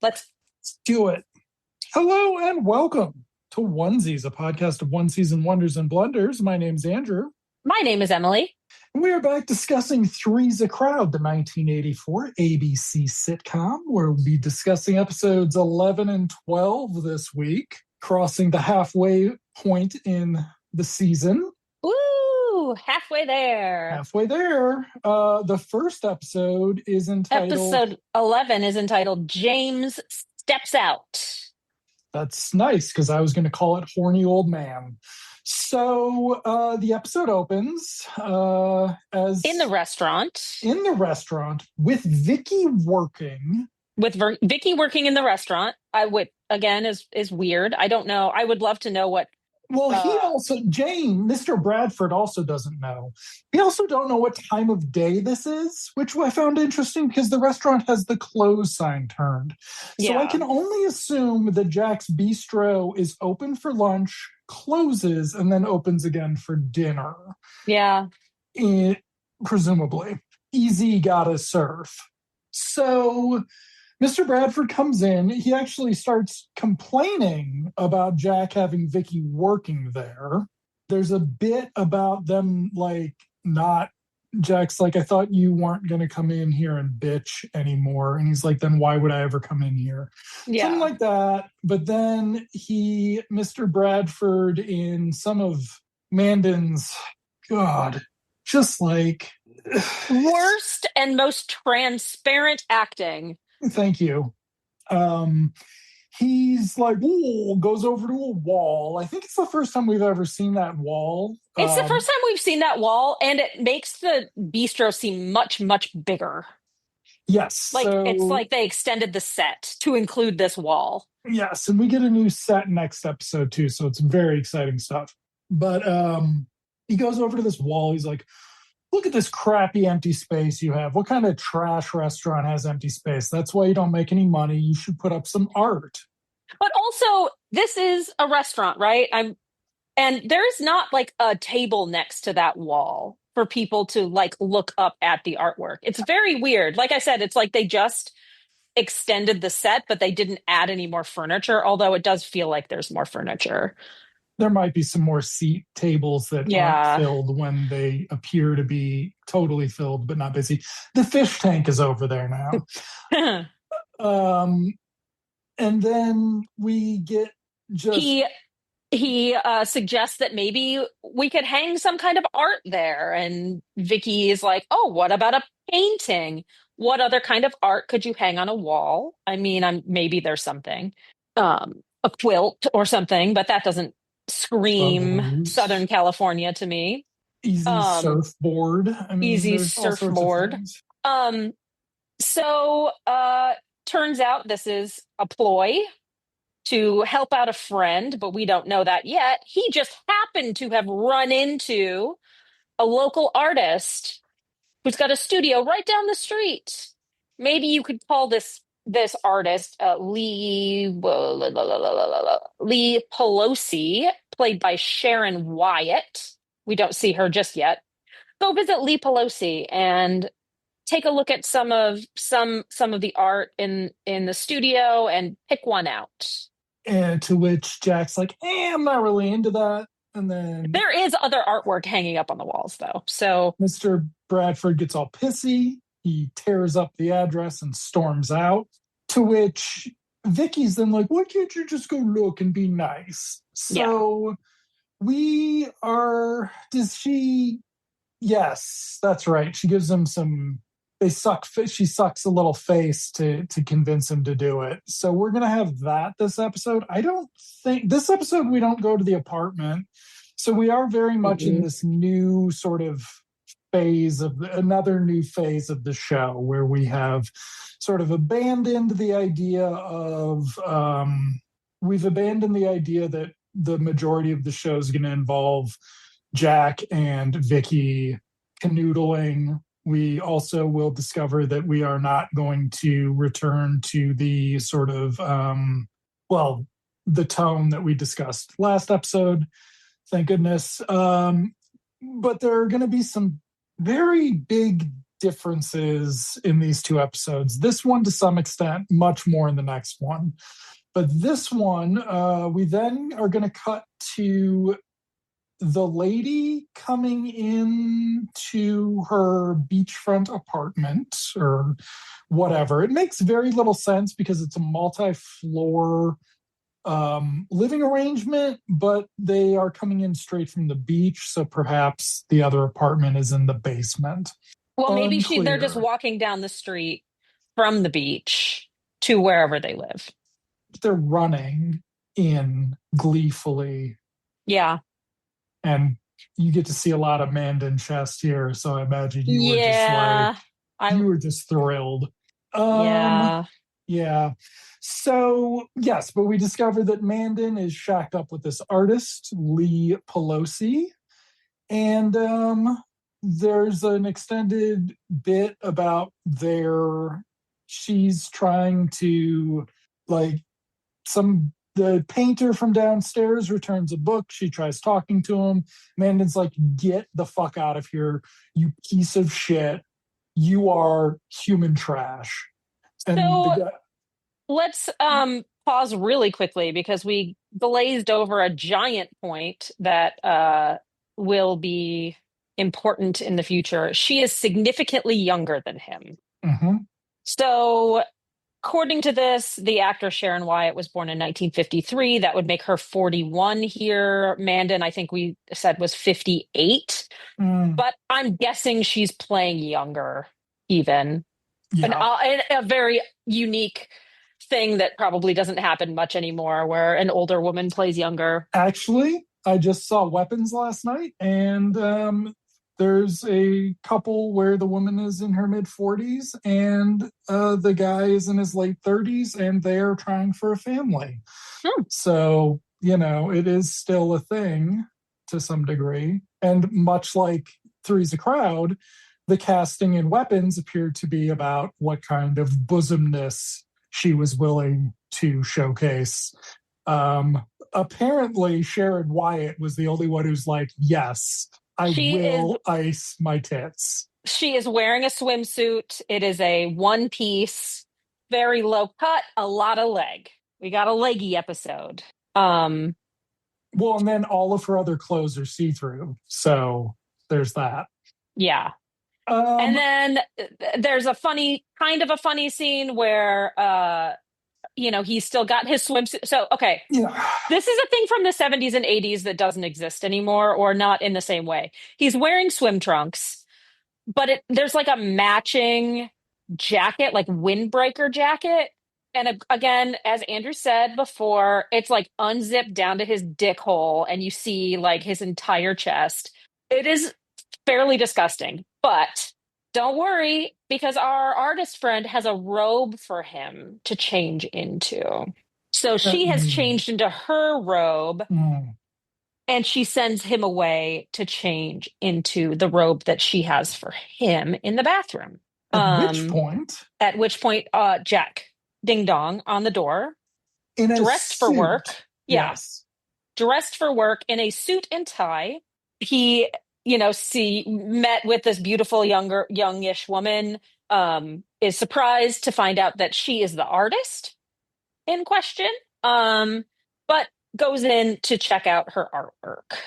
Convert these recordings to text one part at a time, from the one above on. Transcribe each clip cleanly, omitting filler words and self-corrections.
Let's do it. Hello and welcome to Onesies, a podcast of one season wonders and blunders. My name's Andrew. My name is Emily. And we are back discussing Three's a Crowd, the 1984 ABC sitcom, where we'll be discussing episodes 11 and 12 this week, crossing the halfway point in the season. Woo! Halfway there. Halfway there. The first episode is entitled... Episode 11 is entitled James Steps Out. That's nice, because I was going to call it Horny Old Man. So the episode opens as... In the restaurant. In the restaurant, with Vicky working. With Vicky working in the restaurant, I would, again, is weird. I don't know. I would love to know what... Well, he also, Mr. Bradford also doesn't know. We also don't know what time of day this is, which I found interesting because the restaurant has the close sign turned. So Yeah. I can only assume that Jack's Bistro is open for lunch, closes, and then opens again for dinner. Yeah. Presumably. Easy gotta serve. So... Mr. Bradford comes in. He actually starts complaining about Jack having Vicky working there. There's a bit about them, Jack's like, I thought you weren't going to come in here and bitch anymore. And he's like, then why would I ever come in here? Yeah. Something like that. But then Mr. Bradford, in some of Mandan's, just like... worst and most transparent acting. Thank you. He's like, ooh, goes over to a wall. I think it's the first time we've ever seen that wall. It's the first time we've seen that wall, and it makes the bistro seem much, much bigger. Yes. It's like they extended the set to include this wall. Yes, and we get a new set next episode, too, so it's very exciting stuff. But he goes over to this wall. He's like, look at this crappy empty space you have. What kind of trash restaurant has empty space? That's why you don't make any money. You should put up some art. But also, this is a restaurant, right? And there's not like a table next to that wall for people to look up at the artwork. It's very weird. Like I said, it's like they just extended the set, but they didn't add any more furniture, although it does feel like there's more furniture. There might be some more seat tables that aren't filled when they appear to be totally filled, but not busy. The fish tank is over there now. And then we get just... He suggests that maybe we could hang some kind of art there. And Vicky is like, oh, what about a painting? What other kind of art could you hang on a wall? I mean, maybe there's something. A quilt or something, but that doesn't scream Southern California to me. Easy surfboard. Easy surfboard. So turns out this is a ploy to help out a friend, but we don't know that yet. He just happened to have run into a local artist who's got a studio right down the street. Maybe you could call this artist Lee Pelosi, played by Sharon Wyatt. We don't see her just yet. Go visit Lee Pelosi and take a look at some of the art in the studio and pick one out. And to which Jack's like, I'm not really into that. And then there is other artwork hanging up on the walls, though. So Mr. Bradford gets all pissy. He tears up the address and storms out. To which Vicky's then like, why can't you just go look and be nice? So yes, that's right. She gives him some... She sucks a little face to convince him to do it. So we're going to have that this episode. I don't think... This episode, we don't go to the apartment. So we are very much in this new sort of another new phase of the show where we have sort of abandoned the idea that the majority of the show is going to involve Jack and Vicky canoodling. We also will discover that we are not going to return to the sort of, the tone that we discussed last episode. Thank goodness. But there are going to be some very big differences in these two episodes. This one, to some extent, much more in the next one. But this one, we then are going to cut to the lady coming in to her beachfront apartment or whatever. It makes very little sense because it's a multi-floor living arrangement, but they are coming in straight from the beach, so perhaps the other apartment is in the basement. Well, maybe they're just Unclear. walking down the street from the beach to wherever they live. They're running in gleefully, Yeah. and you get to see a lot of Mandan chest here, so I imagine you were just like, Yeah. I you were just thrilled. Um, yeah. yeah. So yes, but we discover that Mandan is shacked up with this artist, Lee Pelosi, and there's an extended bit about she's trying to like the painter from downstairs returns a book. She tries talking to him. Mandan's like, get the fuck out of here, you piece of shit. You are human trash. And the So guy, let's pause really quickly because we glazed over a giant point that will be important in the future. She is significantly younger than him. mhm, So according to this, the actor Sharon Wyatt was born in 1953. That would make her 41 here. Mandan, I think we said, was 58. mm, But I'm guessing she's playing younger, even. yeah. And a very unique thing that probably doesn't happen much anymore, where an older woman plays younger. Actually, I just saw Weapons last night, and there's a couple where the woman is in her mid 40s and the guy is in his late 30s, and they're trying for a family. Hmm. So, it is still a thing to some degree. And much like Three's a Crowd, the casting in Weapons appeared to be about what kind of bosomness she was willing to showcase. Apparently, Sharon Wyatt was the only one who's like, yes, I She is will ice my tits. she is wearing a swimsuit. It is a one piece, very low cut, a lot of leg. We got a leggy episode. Um, Well, and then all of her other clothes are see through. So there's that. yeah. And Um, then there's kind of a funny scene where he's still got his swimsuit. So, okay, yeah. this is a thing from the 70s and 80s that doesn't exist anymore, or not in the same way. He's wearing swim trunks, but there's like a matching jacket, like windbreaker jacket. And again, as Andrew said before, it's like unzipped down to his dick hole, and you see like his entire chest. It is fairly disgusting, but don't worry because our artist friend has a robe for him to change into. So she has Mm, changed into her robe, mm. and she sends him away to change into the robe that she has for him in the bathroom. At which Um, point, at which point, Jack, ding dong on the door, in a dressed for suit, work. Yeah, yes, dressed for work in a suit and tie. He, met with this beautiful youngish woman, is surprised to find out that she is the artist in question, but goes in to check out her artwork.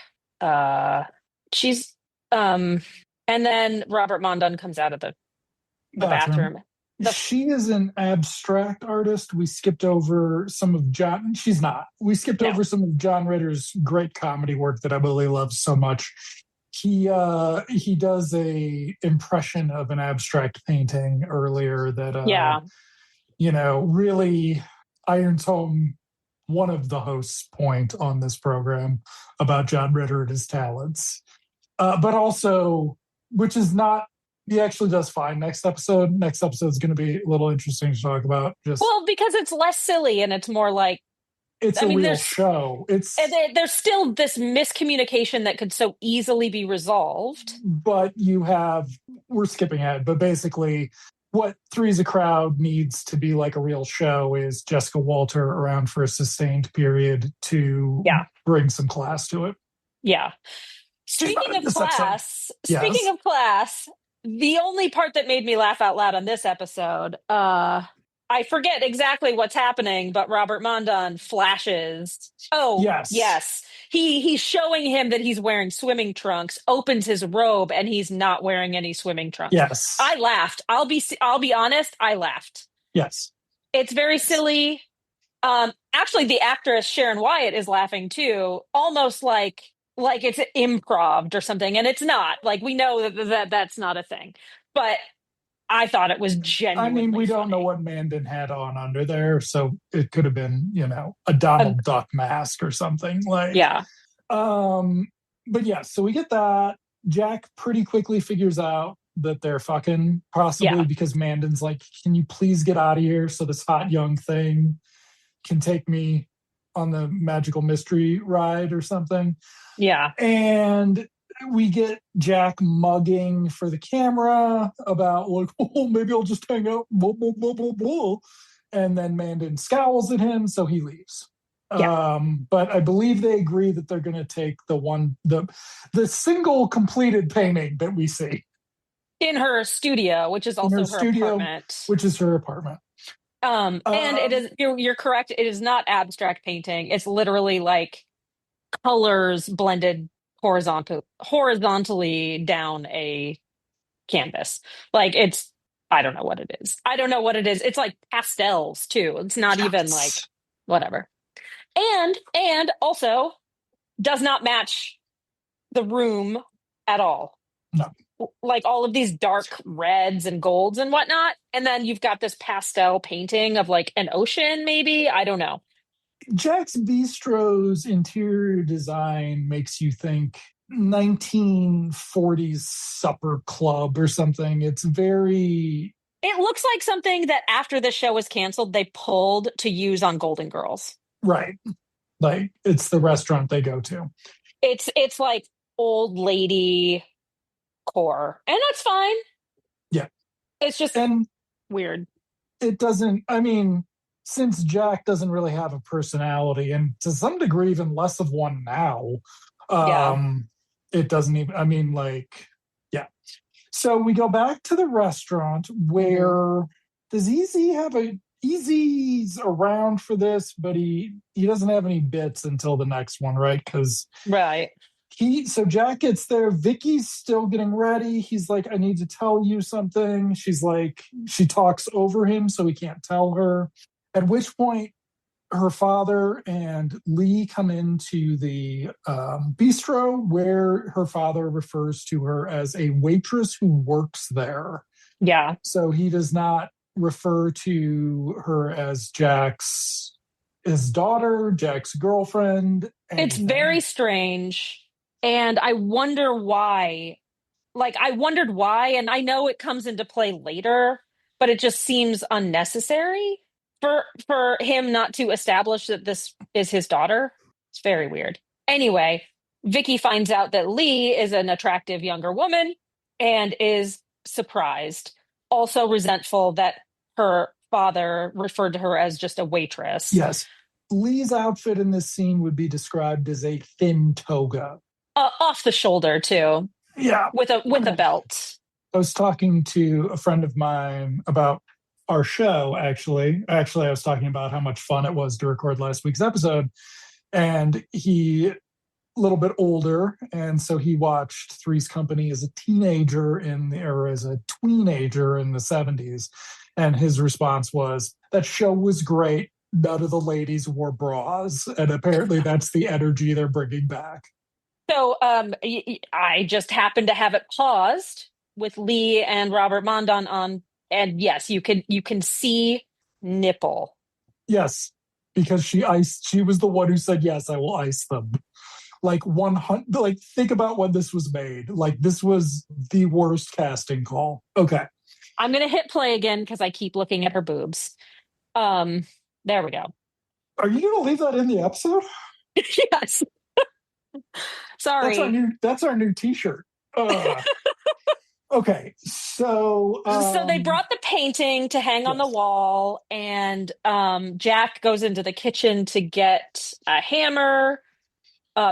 Uh, she's, and then Robert Mandan comes out of the bathroom. bathroom. The She is an abstract artist. We skipped over some of John. She's not. We skipped No, over some of John Ritter's great comedy work that I really love so much. He does a impression of an abstract painting earlier that yeah, really irons home one of the hosts' point on this program about John Ritter and his talents. But also, which is not, he actually does fine next episode is going to be a little interesting to talk about. Just, well, because it's less silly and it's more like, it's I a mean, real show. and there's still this miscommunication that could so easily be resolved. But we're skipping ahead, but basically what Three's a Crowd needs to be like a real show is Jessica Walter around for a sustained period to Yeah, bring some class to it. yeah. She's not in this episode. Speaking Yes. of class, The only part that made me laugh out loud on this episode, I forget exactly what's happening, but Robert Mandan flashes. Oh, Yes. yes. He's showing him that he's wearing swimming trunks, opens his robe, and he's not wearing any swimming trunks. Yes. I laughed. I'll be honest, I laughed. Yes. It's very silly. Actually, the actress Sharon Wyatt is laughing too, almost like it's improv or something, and it's not. Like we know that that's not a thing, but I thought it was I mean, genuinely we don't know funny. what Mandan had on under there, so it could have been, a Uh, Donald Duck mask or something like. yeah, Um, but yeah, so we get that. Jack pretty quickly figures out that they're fucking, possibly yeah, because Mandan's like, "Can you please get out of here so this hot young thing can take me on the magical mystery ride or something?" yeah, And we get Jack mugging for the camera about like, "Oh, maybe I'll just hang out, blah blah blah blah blah," and then Mandan scowls at him, so he leaves. yeah. But I believe they agree that they're going to take the single completed painting that we see In her studio, which is in her also her studio, apartment. which is her apartment. And it Um, is you're correct. It is not abstract painting. It's literally like colors blended horizontally down a canvas. Like it's I don't know what it is. I don't know what it is. It's like pastels too. It's not even like yes. whatever. And also does not match the room at all. No. Like all of these dark reds and golds and whatnot. And then you've got this pastel painting of like an ocean, maybe. I don't know. Jack's Bistro's interior design makes you think 1940s supper club or something. It's very It looks like something that after the show was canceled, they pulled to use on Golden Girls. right. Like it's the restaurant they go to. It's like old lady core. And that's fine. Yeah. It's just And weird. it doesn't, I mean, since Jack doesn't really have a personality, and to some degree, even less of one now, Yeah. um, it doesn't even, I mean, like, yeah. So we go back to the restaurant Hmm. where does Easy have a Easy's around for this, but he doesn't have any bits until the next one, right? Because Right. so Jack gets there. Vicky's still getting ready. He's like, "I need to tell you something." She's like, she talks over him, so he can't tell her. At which point, her father and Lee come into the bistro where her father refers to her as a waitress who works there. Yeah. So he does not refer to her as his daughter, Jack's girlfriend, It's very anything. strange. And I wonder why. Like, I wondered why. And I know it comes into play later, but it just seems unnecessary for him not to establish that this is his daughter. It's very weird. Anyway, Vicky finds out that Lee is an attractive younger woman and is surprised, also resentful that her father referred to her as just a waitress. Yes. Lee's outfit in this scene would be described as a thin toga. Off the shoulder too, Yeah. with a belt. I was talking to a friend of mine about our show, actually. Actually, I was talking about how much fun it was to record last week's episode. And he, a little bit older, and so he watched Three's Company as a teenager or as a teenager in the 70s. And his response was, "That show was great. None of the ladies wore bras." And apparently that's the energy they're bringing back. So I just happened to have it paused with Lee and Robert Mandan on, and yes, you can see nipple. Yes, because she was the one who said, "Yes, I will ice them." Like 100, like think about when this was made. Like this was the worst casting call. Okay. I'm gonna hit play again because I keep looking at her boobs. Um, there we go. Are you going to leave that in the episode? Yes. Sorry. That's our new t-shirt. Okay. So So they brought the painting to hang on the yes. wall, and Jack goes into the kitchen to get a hammer.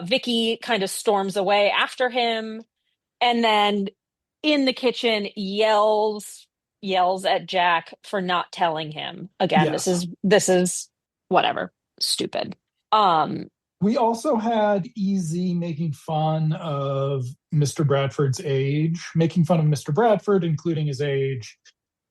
Vicky kind of storms away after him, and then in the kitchen, yells at Jack for not telling him. Again, Yes. this is whatever, stupid. Um, We also had EZ making fun of Mr. Bradford's age, making fun of Mr. Bradford, including his age.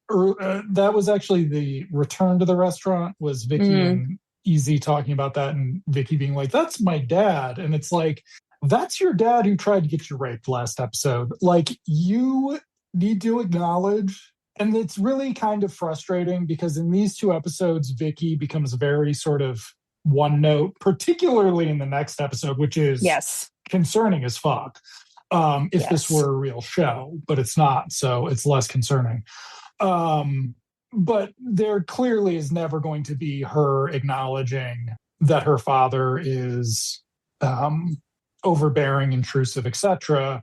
That was actually the return to the restaurant, was Vicky mm, and EZ talking about that, and Vicky being like, "That's my dad," and it's like, "That's your dad who tried to get you raped last episode." Like, you need to acknowledge. And it's really kind of frustrating because in these two episodes, Vicky becomes very sort of one note, particularly in the next episode, which is yes, concerning as fuck. If this yes, were a real show, but it's not, so it's less concerning. Um, but there clearly is never going to be her acknowledging that her father is um, overbearing, intrusive, etc.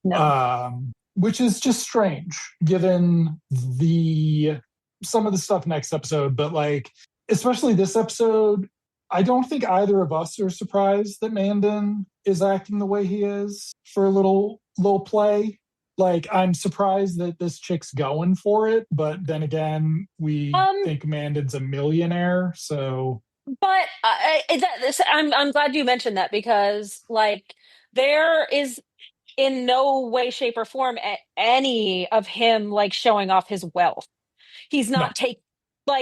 no. Which is just strange given the some of the stuff next episode, but like especially this episode, I don't think either of us are surprised that Mandan is acting the way he is for a little play. Like, I'm surprised that this chick's going for it, but then again, we Um, think Mandan's a millionaire, so but I'm glad you mentioned that because like there is in no way, shape, or form any of him like showing off his wealth. He's no, not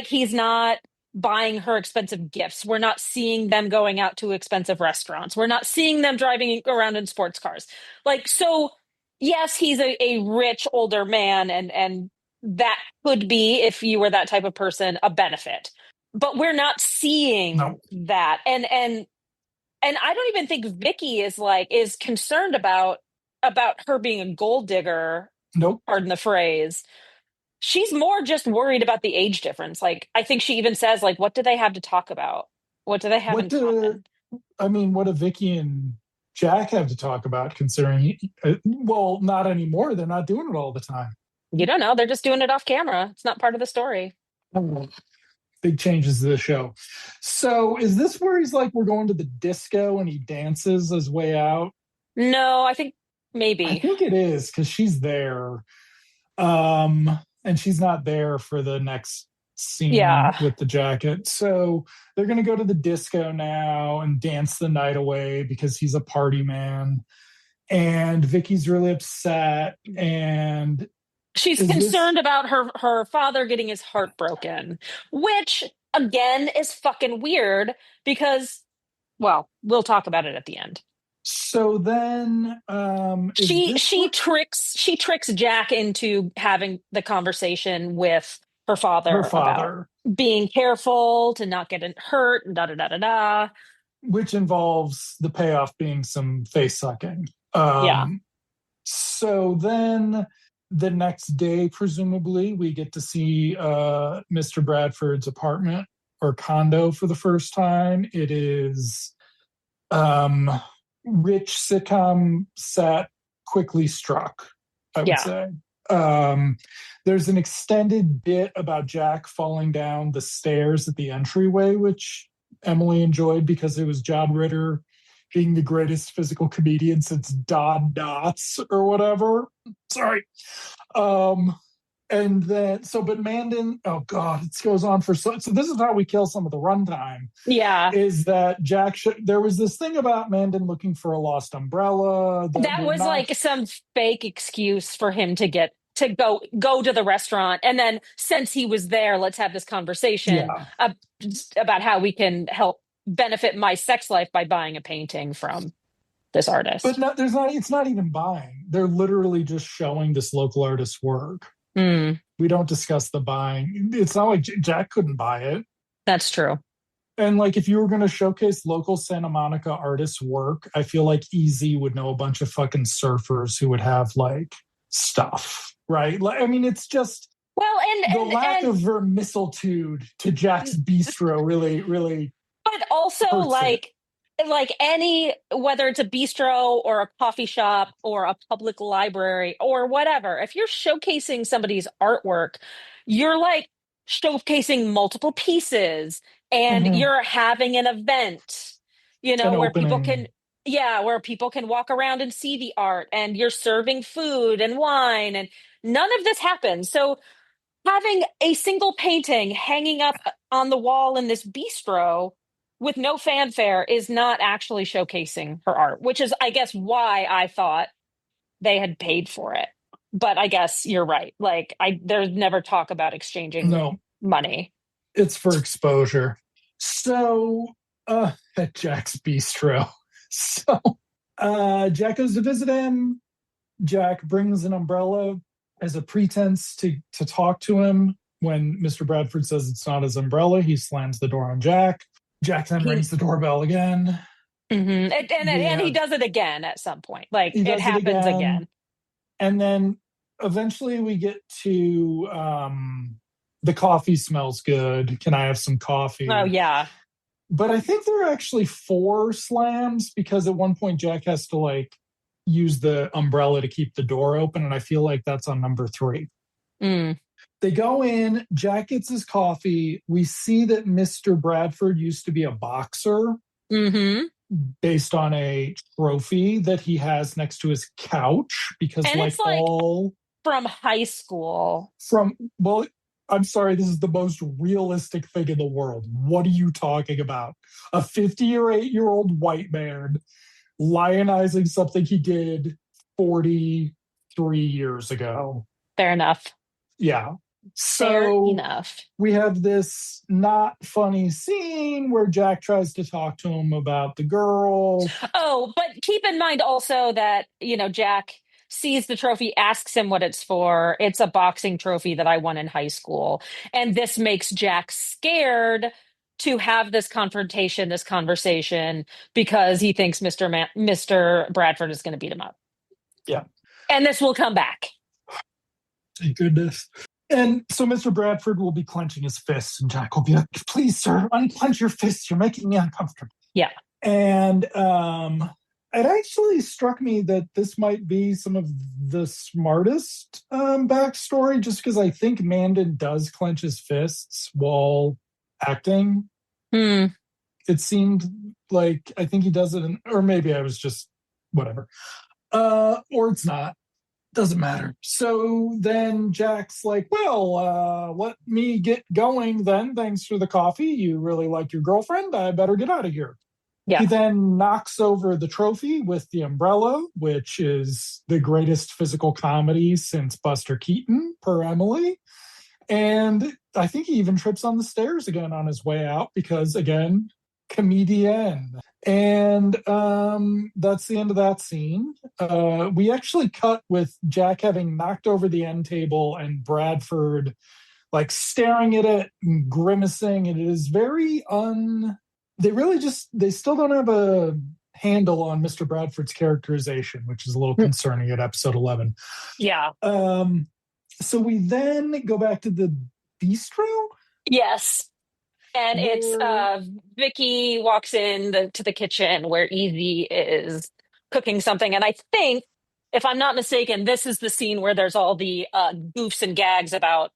he's not buying her expensive gifts. We're not seeing them going out to expensive restaurants. We're not seeing them driving around in sports cars. Like, so yes, he's a rich older man, and that could be, if you were that type of person, a benefit. But we're not seeing no, that. And I don't even think Vicky is concerned about her being a gold digger, nope. pardon the phrase. She's more just worried about the age difference. Like, I think she even says, like, what do they have to talk about? What do they have What in do common? what do Vicky and Jack have to talk about? Considering, well, not anymore. They're not doing it all the time. You don't know. They're just doing it off camera. It's not part of the story. Big changes to the show. So, is this where he's like, we're going to the disco and he dances his way out? No, I think I maybe. think it is because she's there. And she's not there for the next scene Yeah. with the jacket. So they're going to go to the disco now and dance the night away because he's a party man. And Vicky's really upset. And She's is this concerned about her father getting his heart broken, which again is fucking weird because, well, we'll talk about it at the end. so then? Is this She what tricks Jack into having the conversation with her her father about father, being careful to not get hurt and da da da da da. which involves the payoff being some face sucking. Yeah, So then the next day, presumably, we get to see Mr. Bradford's apartment or condo for the first time. It is um, rich sitcom set, quickly struck, I would yeah, say. Um, there's an extended bit about Jack falling down the stairs at the entryway, which Emily enjoyed because it was John Ritter being the greatest physical comedian since Don Knotts or whatever. Sorry. Um, and then but Mandan, oh god, it goes on for so this is how we kill some of the runtime, yeah. is that there was this thing about Mandan looking for a lost umbrella that That we're was not. like some fake excuse for him to get to go to the restaurant, and then since he was there, let's have this conversation Yeah, about how we can help benefit my sex life by buying a painting from this but artist. no, there's not, it's not even buying, they're literally just showing this local artist's work. Hmm, We don't discuss the buying. It's not like Jack couldn't buy it. that's true. And like, if you were going to showcase local Santa Monica artists' work, I feel like EZ would know a bunch of fucking surfers who would have like stuff, right? Like, I mean, it's just Well, the lack and of vermisitude to Jack's bistro really, really but also hurts it. like any, whether it's a bistro or a coffee shop or a public library or whatever, if you're showcasing somebody's artwork, you're like showcasing multiple pieces and Mm-hmm. you're having an event, An where people can opening. Yeah, where people can walk around and see the art and you're serving food and wine and none of this happens. So having a single painting hanging up on the wall in this bistro with no fanfare is not actually showcasing her art, which is, I guess, why I thought they had paid for it. But I guess you're right. Like, there's never talk about exchanging No, money. it's for exposure. So, at Jack's Bistro. So, Jack goes to visit him. Jack brings an umbrella as a pretense to talk to him. When Mr. Bradford says it's not his umbrella, he slams the door on Jack. Jack then He rings the doorbell again. We and he have does it again at some point. Like he it does it happens again, again. and then eventually we get to the coffee smells good. Can I have some Oh coffee? yeah. But I think there are actually four slams because at one point Jack has to like use the umbrella to keep the door open, and I feel like that's on number three. Mm. They go in, Jack gets his coffee. We see that Mr. Bradford used to be a boxer Hmm. based on a trophy that he has next to his couch because, And like it's like all from high school. from, well, I'm sorry, this is the most realistic thing in the world. What are you talking about? A 58-year-old white man lionizing something he did 43 years ago. Fair enough. Yeah. Fair So enough. we have this not funny scene where Jack tries to talk to him about the girl. Oh, but keep in mind also that, Jack sees the trophy, asks him what it's for. It's a boxing trophy that I won in high school. And this makes Jack scared to have this confrontation, this conversation, because he thinks Mr. Bradford is going to beat him up. Yeah, And this will come back. thank goodness. And so Mr. Bradford will be clenching his fists, and Jack will be like, please, sir, unclench your fists. You're making me uncomfortable. Yeah. And it actually struck me that this might be some of the smartest backstory, just because I think Mandan does clench his fists while acting. Hmm. It seemed like I think he does it, or maybe I was just whatever. Or it's not. Doesn't matter. So then Jack's like, well, let me get going then. Thanks for the coffee. You really like your girlfriend. I better get out of here. Yeah. He then knocks over the trophy with the umbrella, which is the greatest physical comedy since Buster Keaton, per Emily. And I think he even trips on the stairs again on his way out because, again, comedian. And that's the end of that scene. We actually cut with Jack having knocked over the end table and Bradford like staring at it and grimacing. And it is very they still don't have a handle on Mr. Bradford's characterization, which is a little concerning at episode 11. Yeah. So we then go back to the bistro Yes. And it's where Vicky walks to the kitchen where Easy is cooking something. And I think, if I'm not mistaken, this is the scene where there's all the goofs and gags about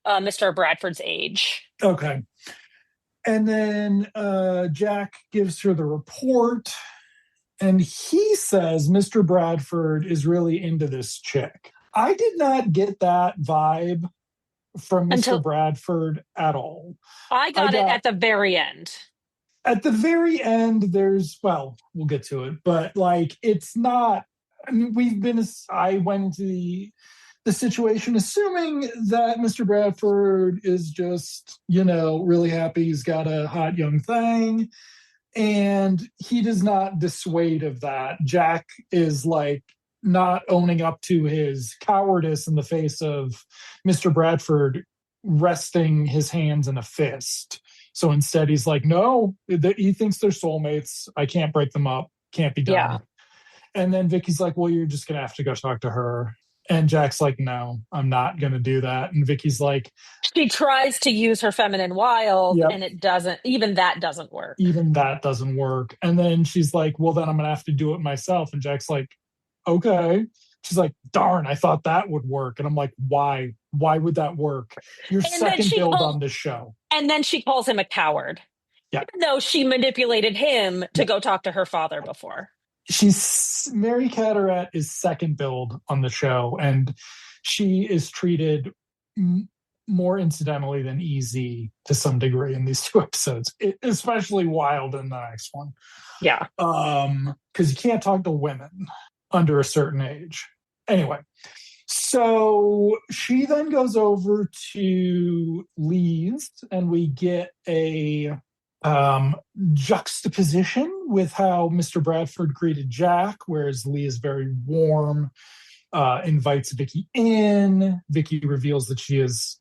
Mr. Bradford's age. okay. And then Jack gives her the report, and he says Mr. Bradford is really into this chick. I did not get that vibe from Mr. Until Bradford at all. I I got it got at the very end. at the very end, well, we'll get to it, but like it's not. I mean, I went into the situation assuming that Mr. Bradford is just, really happy he's got a hot young thing. And he does not dissuade of that. Jack is like not owning up to his cowardice in the face of Mr. Bradford resting his hands in a fist. So instead, he's like, no, he thinks they're soulmates. I can't break them up. Can't be Yeah. done. And then Vicky's like, well, you're just going to have to go talk to her. And Jack's like, no, I'm not going to do that. And Vicky's like, She tries to use her feminine wiles, yep, and even that doesn't work. even that doesn't work. And then she's like, well, then I'm going to have to do it myself. And Jack's like, okay. She's like, darn, I thought that would work. And I'm like, why? Why would that work? Your And then second build on this show. and then she calls him a coward, Yeah. even though she manipulated him to Yeah. go talk to her father before. Mary Cataract is second billed on the show, and she is treated more incidentally than easy to some degree in these two episodes, especially Wild in the next one. Yeah. Because you can't talk to women under a certain age. Anyway, so she then goes over to Lee's, and we get a juxtaposition with how Mr. Bradford greeted Jack, whereas Lee is very warm, invites Vicky in. Vicky reveals that she is.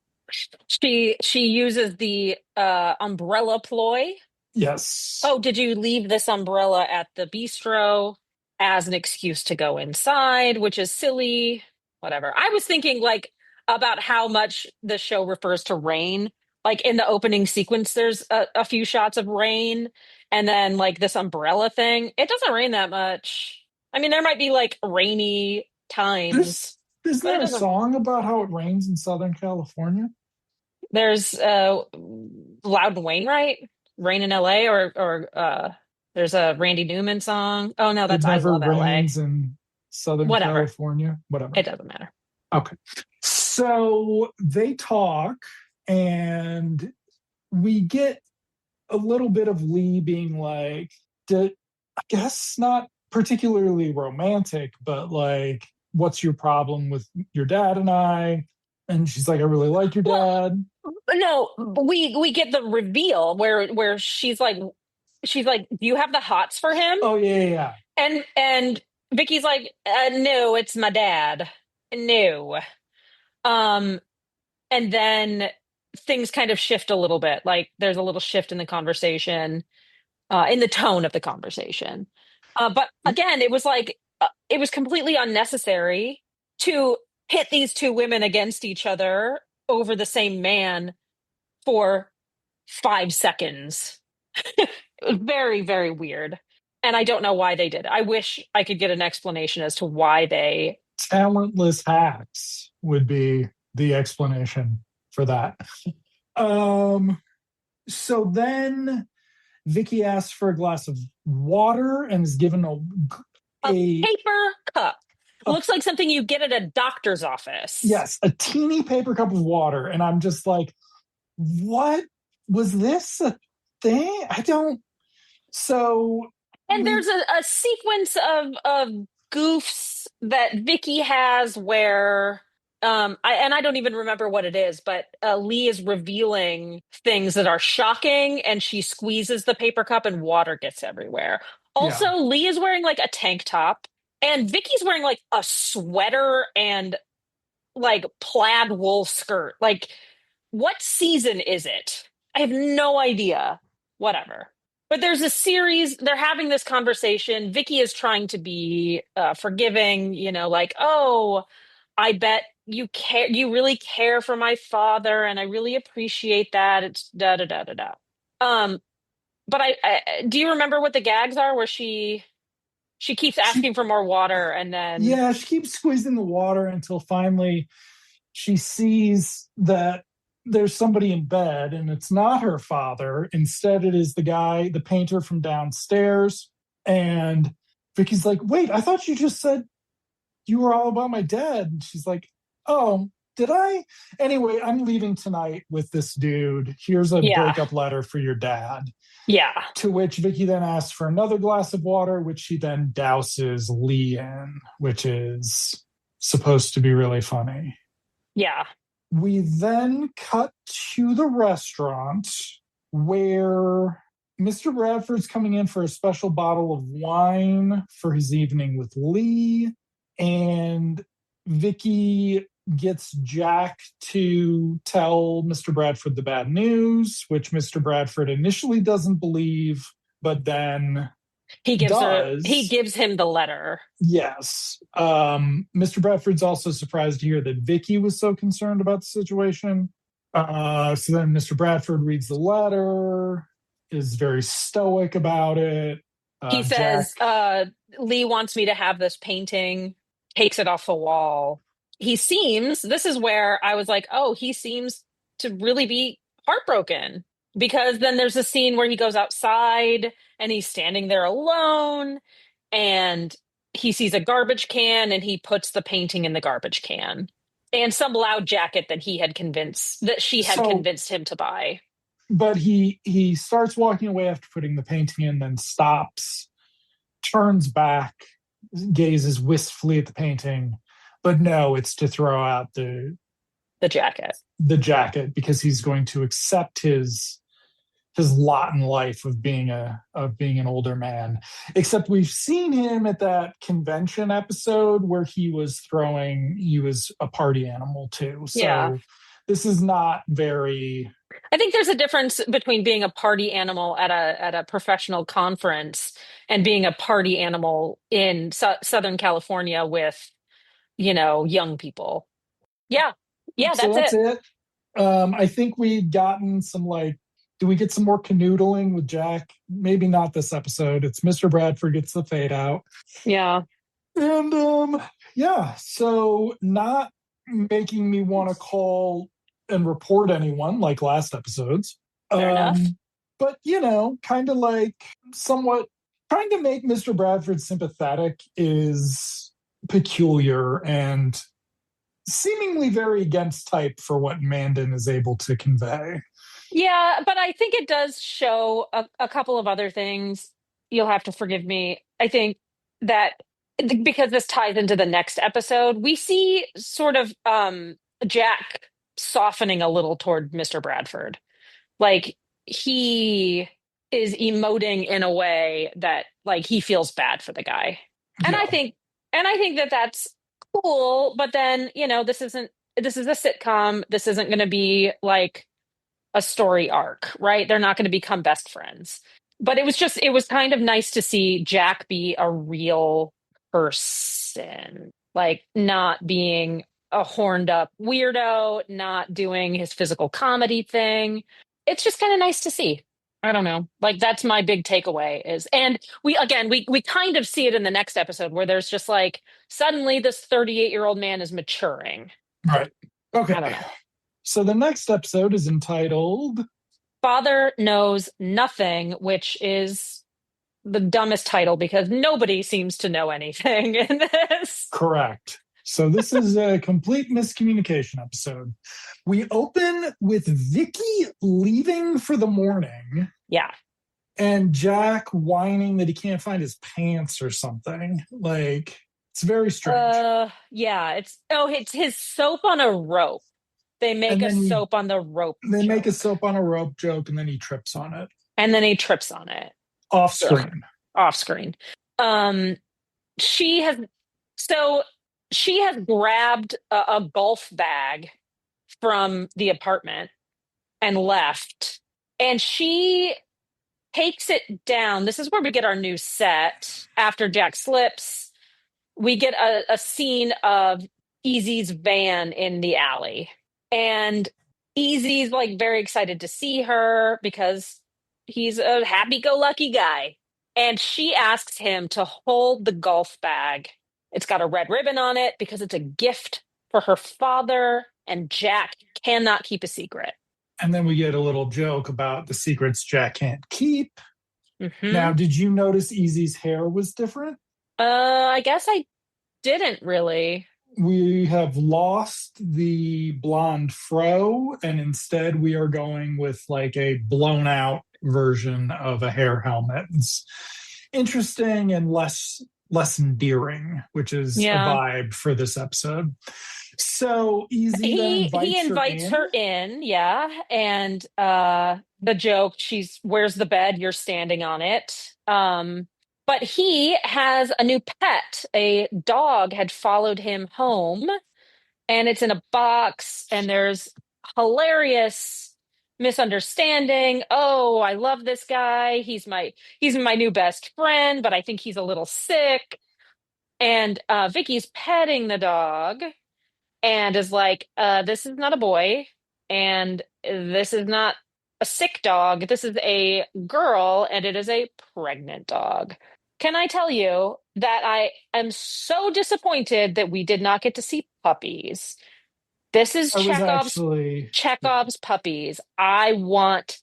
She uses the umbrella ploy. Yes. Oh, did you leave this umbrella at the bistro as an excuse to go inside, which is silly. Whatever. I was thinking like about how much the show refers to rain. Like in the opening sequence, there's a few shots of rain, and then like this umbrella thing. It doesn't rain that much. I mean, there might be like rainy times, There's Isn't but it there a doesn't. song about how it rains in Southern California? There's Loudon Wainwright, Rain in LA, or there's a Randy Newman song. Oh no, It that's I never Love LA. rains in Southern Whatever. California. Whatever. It doesn't matter. Okay. So they talk, and we get a little bit of Lee being like, I guess not particularly romantic, but like, what's your problem with your dad and I? And she's like, I really like your Well, dad. no, we get the reveal where she's like, "Do you have the hots for him?" Oh, yeah, yeah, yeah. And Vicky's like, "No, it's my dad." No. Um, and then things kind of shift a little bit. Like there's a little shift in the conversation, in the tone of the conversation. But again, it was like it was completely unnecessary to pit these two women against each other over the same man for 5 seconds. It was very, very weird. And I don't know why they did it. I wish I could get an explanation as to why they. Talentless hacks would be the explanation for that. Um, so then Vicky asks for a glass of water and is given A a, paper cup. a Looks like something you get at a doctor's office. yes, a teeny paper cup of water. And I'm just like, what was this a thing? I don't. So And we, there's a sequence of goofs that Vicky has where I don't even remember what it is, but Lee is revealing things that are shocking, and she squeezes the paper cup and water gets everywhere. yeah, Also, Lee is wearing like a tank top, and Vicky's wearing like a sweater and like plaid wool skirt. Like, what season is it? I have no idea. Whatever. But there's a series, they're having this conversation. Vicky is trying to be forgiving, like, oh, I bet you care, you really care for my father, and I really appreciate that. It's da da da da da. Um, but do you remember what the gags are where she keeps she asking for more water and then yeah, she keeps squeezing the water until finally she sees that there's somebody in bed, and it's not her father. Instead, it is the guy, the painter from downstairs. And Vicky's like, wait, I thought you just said you were all about my dad. And she's like, oh, did I? Anyway, I'm leaving tonight with this dude. Here's a yeah, breakup letter for your dad. yeah, To which Vicky then asks for another glass of water, which she then douses Lee in, which is supposed to be really funny. yeah. We then cut to the restaurant where Mr. Bradford's coming in for a special bottle of wine for his evening with Lee, and Vicky gets Jack to tell Mr. Bradford the bad news, which Mr. Bradford initially doesn't believe, but then He does. gives him the letter. Yes. Mr. Bradford's also surprised to hear that Vicky was so concerned about the situation. So then Mr. Bradford reads the letter, is very stoic about it. He Jack, says, Lee wants me to have this painting, takes it off the wall. This is where I was like, oh, he seems to really be heartbroken, because then there's a scene where he goes outside and he's standing there alone, and he sees a garbage can and he puts the painting in the garbage can. And some loud jacket that she had So, convinced him to buy. but he starts walking away after putting the painting in, then stops, turns back, gazes wistfully at the painting, but no, it's to throw out The jacket. the jacket because he's going to accept his lot in life of being an older man. Except we've seen him at that convention episode where he was a party animal too. Yeah. So this is not very I think there's a difference between being a party animal at a professional conference and being a party animal in Southern California with, young people. Yeah. Yeah, so that's that's it. it. I think we've gotten some like do we get some more canoodling with Jack? Maybe not this episode. It's Mr. Bradford gets the fade out. Yeah. And yeah, so not making me want to call and report anyone like last episodes. Fair enough. But kind of like somewhat trying to make Mr. Bradford sympathetic is peculiar and seemingly very against type for what Mandan is able to convey. Yeah, but I think it does show a couple of other things. You'll have to forgive me. I think that because this ties into the next episode, we see sort of Jack softening a little toward Mr. Bradford. Like he is emoting in a way that like he feels bad for the guy. And I Yeah, think that that's cool, but then, this is a sitcom. This isn't going to be like a story arc, right? They're not going to become best friends. But it was kind of nice to see Jack be a real person, like not being a horned up weirdo, not doing his physical comedy thing. It's just kind of nice to see. I don't know. Like that's my big takeaway is, and we kind of see it in the next episode where there's just like suddenly this 38-year-old man is maturing. right. I don't Okay. know. So the next episode is entitled Father Knows Nothing, which is the dumbest title because nobody seems to know anything in this. Correct. So this is a complete miscommunication episode. We open with Vicky leaving for the morning Yeah. and Jack whining that he can't find his pants or something. Like it's very strange. Yeah, it's his soap on a rope. They make And a then soap on the rope they make a joke. soap on a rope joke and then he trips on it And then he trips on it. off Ugh, screen. off screen. Um she has so she has grabbed a golf bag from the apartment and left. And she takes it down. This is where we get our new set. After Jack slips, we get a scene of Easy's van in the alley. And Easy's like very excited to see her because he's a happy go lucky guy. And she asks him to hold the golf bag. It's got a red ribbon on it because it's a gift for her father. And Jack cannot keep a secret. And then we get a little joke about the secrets Jack can't keep. Now, Hmm. did you notice Easy's hair was different? I guess I didn't really. We have lost the blonde fro, and instead we are going with like a blown out version of a hair helmet. It's interesting and less endearing, which is a Yeah. vibe for this episode. So Easy then He invites her invites in. her in, yeah, and the joke, she's where's the bed? You're standing on it. But he has a new pet. A dog had followed him home, and it's in a box, and there's hilarious misunderstanding. Oh, I love this guy. He's my new best friend, but I think he's a little sick. And Vicky's petting the dog and is like, this is not a boy, and this is not a sick dog. This is a girl, and it is a pregnant dog. Can I tell you that I am so disappointed that we did not get to see puppies? This is I was actually, yeah. Chekhov's puppies. I want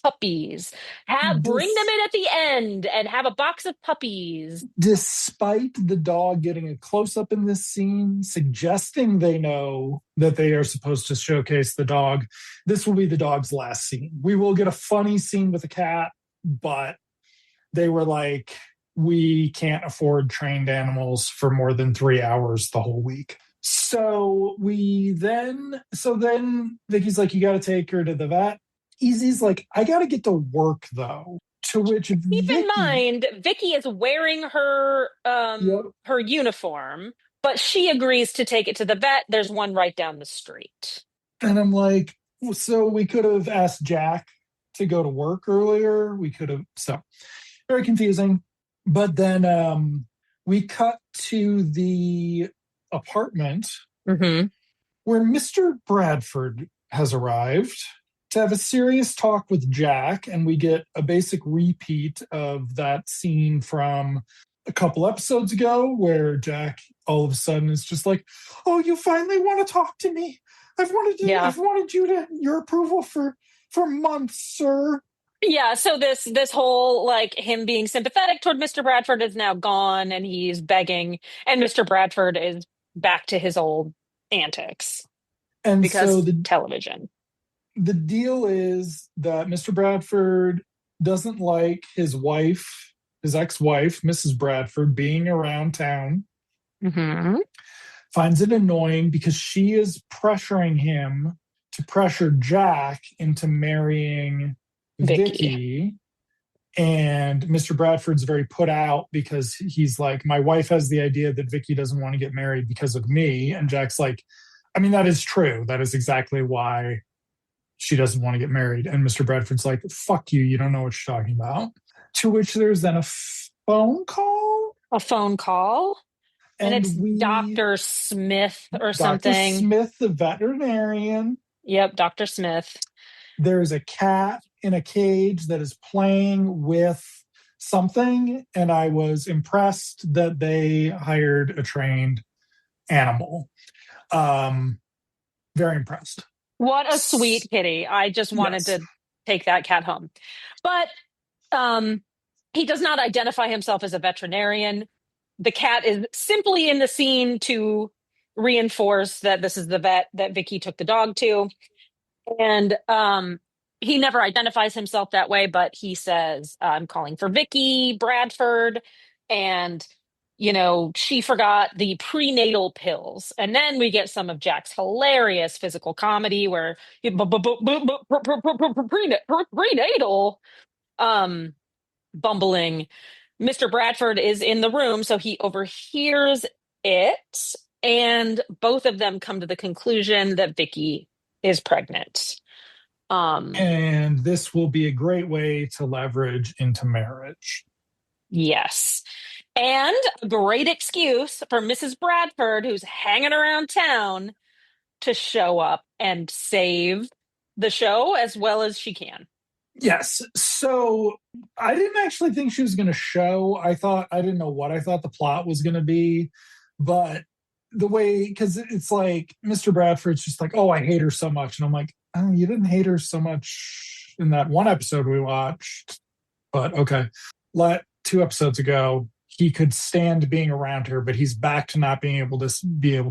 puppies. Bring them This, in at the end and have a box of puppies. despite the dog getting a close up in this scene, suggesting they know that they are supposed to showcase the dog, this will be the dog's last scene. We will get a funny scene with a cat, but they were like, we can't afford trained animals for more than 3 hours the whole week. So then Vicky's like, you got to take her to the vet. Easy's like, I got to get to work though. To which Keep in Vicky, mind, Vicky is wearing yep. her uniform, but she agrees to take it to the vet. There's one right down the street. And I'm like, so we could have asked Jack to go to work earlier. We could have, so very confusing. But then we cut to the apartment Mm-hmm. where Mr. Bradford has arrived to have a serious talk with Jack. And we get a basic repeat of that scene from a couple episodes ago where Jack all of a sudden is just like, oh, you finally want to talk to me. Yeah. I've wanted your approval for months, sir. Yeah, so this whole like him being sympathetic toward Mr. Bradford is now gone and he's begging and Mr. Bradford is back to his old antics And so because television. the deal is that Mr. Bradford doesn't like his ex-wife, Mrs. Bradford, being around town, Hmm. finds it annoying because she is pressuring him to pressure Jack into marrying Vicky. Vicky. And Mr. Bradford's very put out because he's like, my wife has the idea that Vicky doesn't want to get married because of me. And Jack's like, I mean, that is true. That is exactly why she doesn't want to get married. And Mr. Bradford's like, fuck you. You don't know what you're talking about. To which there's then a phone call. A phone call and it's And Dr. Smith or Dr. something. Smith, the veterinarian, Yep, Dr. Smith. there's a cat in a cage that is playing with something. And I was impressed that they hired a trained animal. Very impressed. What a sweet kitty. I just wanted Yes. to take that cat home. But um he does not identify himself as a veterinarian. The cat is simply in the scene to reinforce that this is the vet that Vicky took the dog to. And he never identifies himself that way, but he says, I'm calling for Vicky Bradford. And, she forgot the prenatal pills. And then we get some of Jack's hilarious physical comedy where prenatal um, bumbling. Mr. Bradford is in the room, so he overhears it. And both of them come to the conclusion that Vicky is pregnant. Um, And this will be a great way to leverage into marriage. yes. And a great excuse for Mrs. Bradford, who's hanging around town, to show up and save the show as well as she can. Yes. So I didn't actually think she was going to show. I didn't know what I thought the plot was going to be, but the way, because it's like Mr. Bradford's just like, oh, I hate her so much. And I'm like, oh, you didn't hate her so much in that one episode we watched, but okay. 2 episodes ago, he could stand being around her, but he's back to not being able to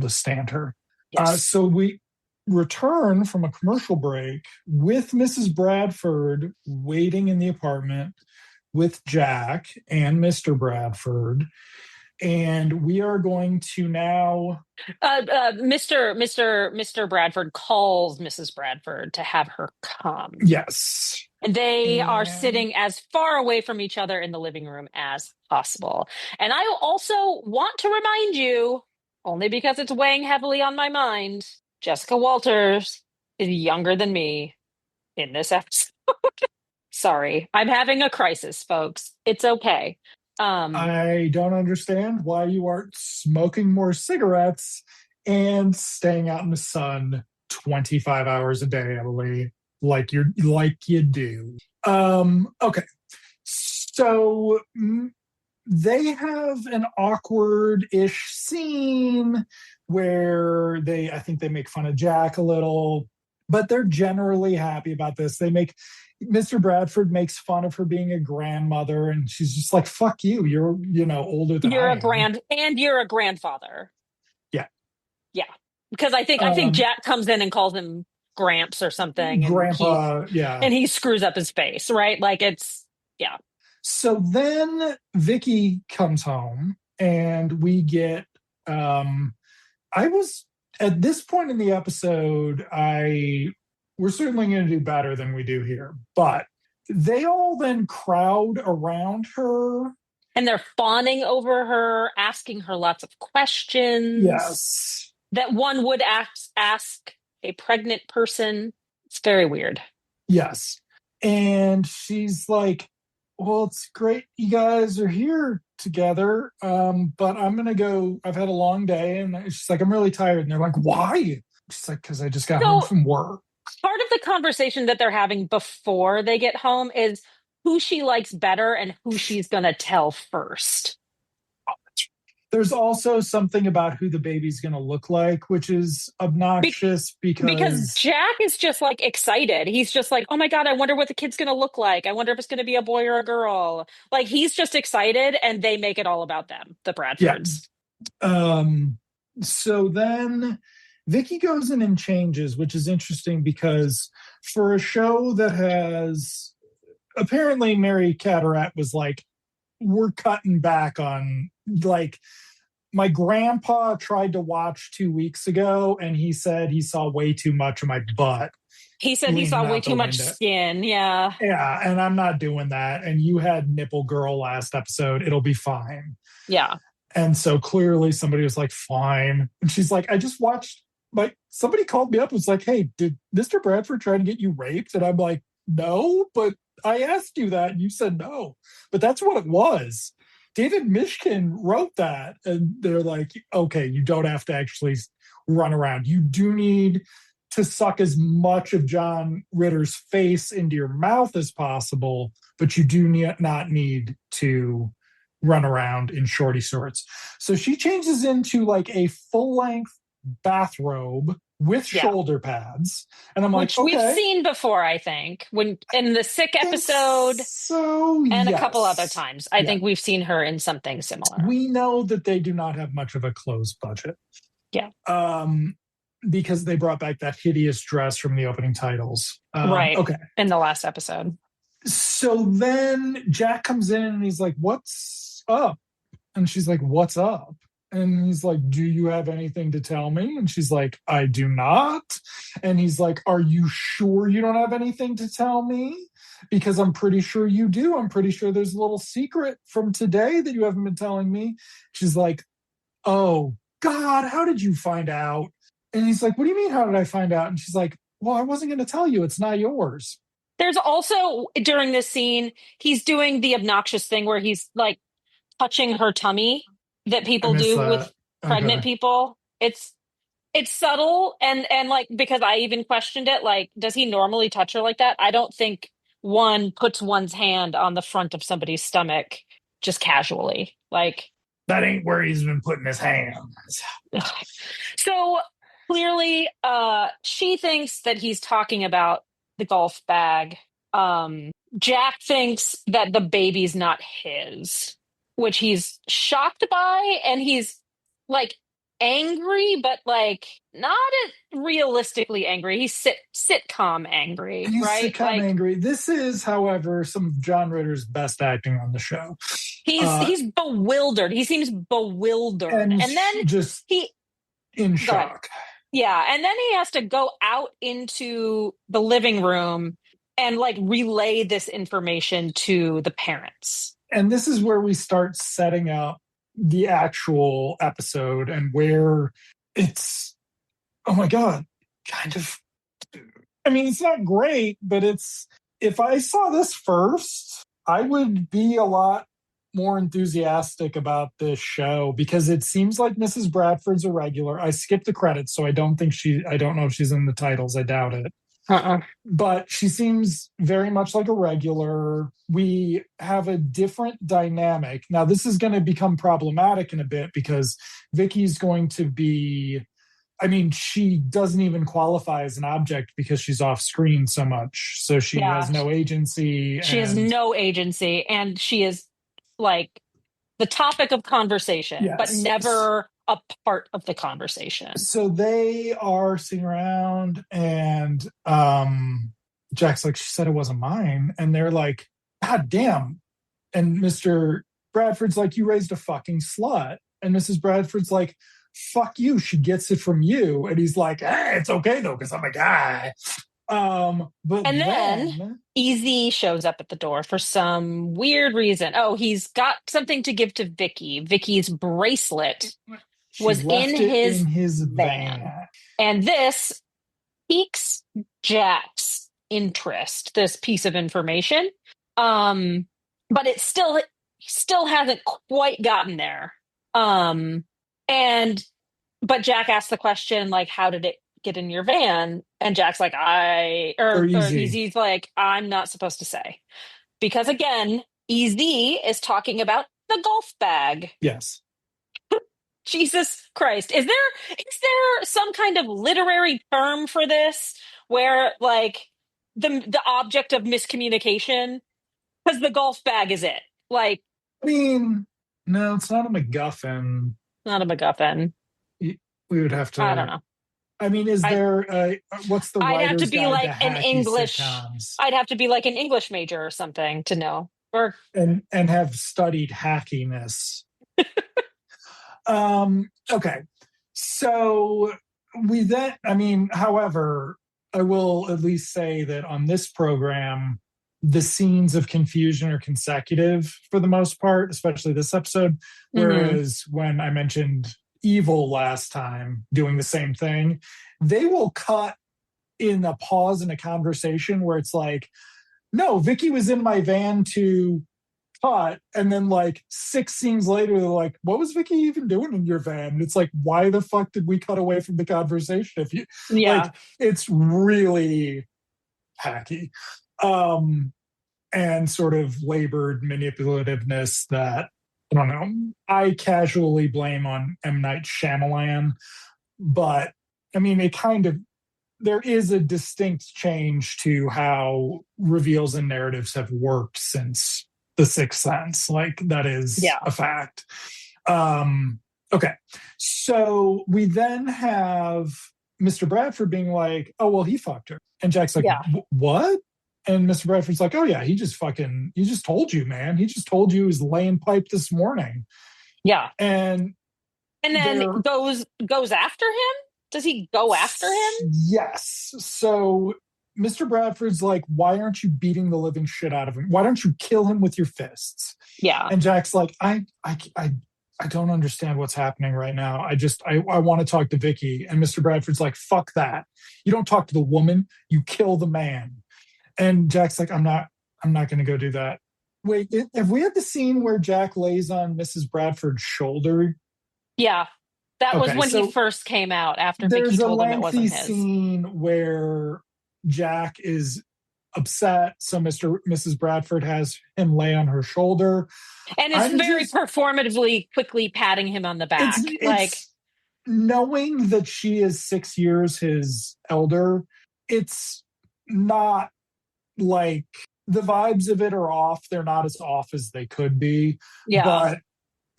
stand her. Yes. So we return from a commercial break with Mrs. Bradford waiting in the apartment with Jack and Mr. Bradford. And we are going to now. Mr. Bradford calls Mrs. Bradford to have her come. Yes. And they are And sitting as far away from each other in the living room as possible. And I also want to remind you, only because it's weighing heavily on my mind, Jessica Walters is younger than me in this episode. Sorry, I'm having a crisis, folks. It's okay. I don't understand why you aren't smoking more cigarettes and staying out in the sun 25 hours a day, Emily, like you do. Okay. So they have an awkward-ish scene where I think they make fun of Jack a little. but they're generally happy about this. They make Mr. Bradford makes fun of her being a grandmother, and she's just like, "Fuck you, you're older than You're I a am." you're a grandfather. Yeah, Yeah. Because I think um, Jack comes in and calls him Gramps or something, Grandpa. Yeah. and he screws up his face, right? Like it's yeah. So then Vicky comes home, and we get. I was at this point in the episode. We're certainly going to do better than we do here, but they all then crowd around her. And they're fawning over her, asking her lots of questions Yes. that one would ask a pregnant person. It's very weird. Yes. And she's like, well, it's great you guys are here together. But I'm gonna go. I've had a long day. And she's like, I'm really tired. And they're like, why? She's like, because I just got home So from work. part of the conversation that they're having before they get home is who she likes better and who she's going to tell first. There's also something about who the baby's gonna look like, which is Be- obnoxious because because Jack is just like excited. He's just like, oh my God, I wonder what the kid's going to look like. I wonder if it's going to be a boy or a girl. Like he's just excited and they make it all about them, the yeah. Bradfords. Um so then Vicky goes in and changes, which is interesting because for a show that has apparently Mary Cataract was like, we're cutting back on like my grandpa tried to watch 2 weeks ago and he said he saw way too much of my butt He said he leaning saw way out the too much window. skin. Yeah. Yeah, and I'm not doing that. And you had Nipple Girl last episode. It'll be fine. Yeah. And so clearly somebody was like, fine. And she's like, I just watched, like, somebody called me up and was like, hey, did Mr. Bradford try to get you raped? And I'm like, no, but I asked you that and you said no. But that's what it was. David Mishkin wrote that. And they're like, okay, you don't have to actually run around. You do need to suck as much of John Ritter's face into your mouth as possible, but you do not need to run around in shorty shorts. So she changes into like a full length bathrobe with Yeah. shoulder pads. And I'm like, Which we've okay, seen before, I think, when in the sick I think episode so. and a couple other Yes. times. I Yeah. think we've seen her in something similar. We know that they do not have much of a clothes budget. Yeah. Because they brought back that hideous dress from the opening titles. Right. Okay. In the last episode. So then Jack comes in and he's like, what's up? And she's like, what's up? And he's like, do you have anything to tell me? And she's like, I do not. And he's like, are you sure you don't have anything to tell me? Because I'm pretty sure you do. I'm pretty sure there's a little secret from today that you haven't been telling me. She's like, oh, God, how did you find out? And he's like, what do you mean, how did I find out? And she's like, well, I wasn't going to tell you. It's not yours. There's also during this scene, he's doing the obnoxious thing where he's like touching her tummy that I people missed do that. with pregnant Okay. people. It's subtle and like because I even questioned it, like, does he normally touch her like that? I don't think one puts one's hand on the front of somebody's stomach just casually. Like That ain't where he's been putting his hands. so clearly she thinks that he's talking about the golf bag. Jack thinks that the baby's not his, which he's shocked by, and he's like angry, but like not realistically angry. He's sitcom angry, He's right? kind of Like angry. This is, however, some of John Ritter's best acting on the show. he's bewildered. He seems bewildered, And and then just he in go ahead. shock. Yeah, and then he has to go out into the living room and like relay this information to the parents. And this is where we start setting up the actual episode and where it's, oh my God, kind of, I mean, it's not great, but it's, if I saw this first, I would be a lot more enthusiastic about this show because it seems like Mrs. Bradford's a regular. I skipped the credits, so I don't know if she's in the titles. I doubt it. But she seems very much like a regular. We have a different dynamic. Now, this is going to become problematic in a bit because Vicky's going to be, I mean, she doesn't even qualify as an object because she's off screen so much. So she has Yeah, no agency. she has And no agency, and she is like the topic of conversation, but yes. never a part of the conversation. So they are sitting around, and Jack's like, she said it wasn't mine. And they're like, God damn. And Mr. Bradford's like, you raised a fucking slut. And Mrs. Bradford's like, fuck you. She gets it from you. And he's like, hey, it's okay though, because I'm a guy. But And then then Easy shows up at the door for some weird reason. Oh, he's got something to give to Vicky. Vicky's bracelet she was in left it in his his van. van. And this piques Jack's interest, this piece of information. But it still hasn't quite gotten there. Um, and but Jack asked the question, like, how did it get in your van? And Jack's like, Or or easy. Easy's like, I'm not supposed to say. Because again, Easy is talking about the golf bag. Yes. Jesus Christ. Is there some kind of literary term for this where like the object of miscommunication? Because the golf bag is it. Like, I mean, no, it's not a MacGuffin. not a MacGuffin. We would have I don't to. know. I mean, is I there what's the I'd have to writer's be guide to like an hacky English sitcoms I'd have to be like an English major or something to know. Or and have studied hackiness? Okay. So we then, I mean, however, I will at least say that on this program, the scenes of confusion are consecutive for the most part, especially this episode. mhm. Whereas when I mentioned Evil last time doing the same thing, they will cut in a pause in a conversation where it's like, no, Vicky was in my van to cut. And then like 6 scenes later, they're like, what was Vicky even doing in your van? And it's like, why the fuck did we cut away from the conversation? If you Yeah. like, it's really hacky. And sort of labored manipulativeness that I don't know. I casually blame on M. Night Shyamalan, but I mean, it kind of there is a distinct change to how reveals and narratives have worked since The Sixth Sense. Like that is Yeah. a fact. Okay, so we then have Mr. Bradford being like, "Oh well, he fucked her," and Jack's like, Yeah. "What?" And Mr. Bradford's like, "Oh yeah, he just told you, man. He just told you he was laying pipe this morning." Yeah. And And then they're goes after him? Does he go after him? yes. So Mr. Bradford's like, why aren't you beating the living shit out of him? Why don't you kill him with your fists? Yeah. And Jack's like, I don't understand what's happening right now. I want to talk to Vicky. And Mr. Bradford's like, fuck that. You don't talk to the woman, you kill the man. And Jack's like, I'm not gonna go do that. Wait, have we had the scene where Jack lays on Mrs. Bradford's shoulder? Yeah. That was Okay, when he so first came out after Vicky there's a told him it lengthy wasn't his. scene where Jack is upset, so Mrs. Bradford has him lay on her shoulder. And is I'm very just performatively quickly patting him on the it's back. Like, it's knowing that she is 6 years his elder, it's not like the vibes of it are off. They're not as off as they could be, yeah. but